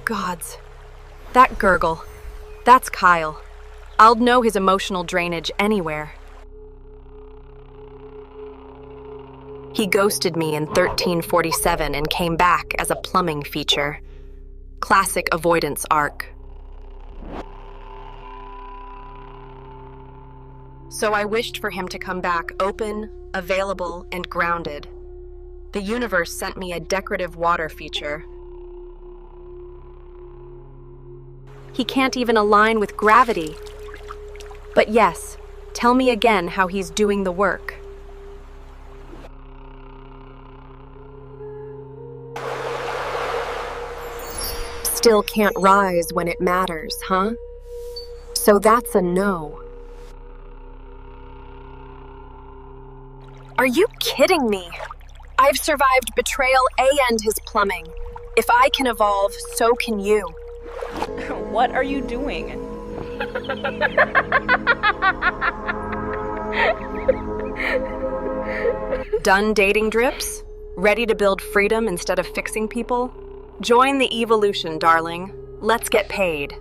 gods. That gurgle. That's Kyle. I'll know his emotional drainage anywhere. He ghosted me in 1347 and came back as a plumbing feature. Classic avoidance arc. So I wished for him to come back open, available, and grounded. The universe sent me a decorative water feature. He can't even align with gravity. But yes, tell me again how he's doing the work. Still can't rise when it matters, huh? So that's a no. Are you kidding me? I've survived betrayal and his plumbing. If I can evolve, so can you. What are you doing? Done dating drips? Ready to build freedom instead of fixing people? Join the Eveolution, darling. Let's get paid.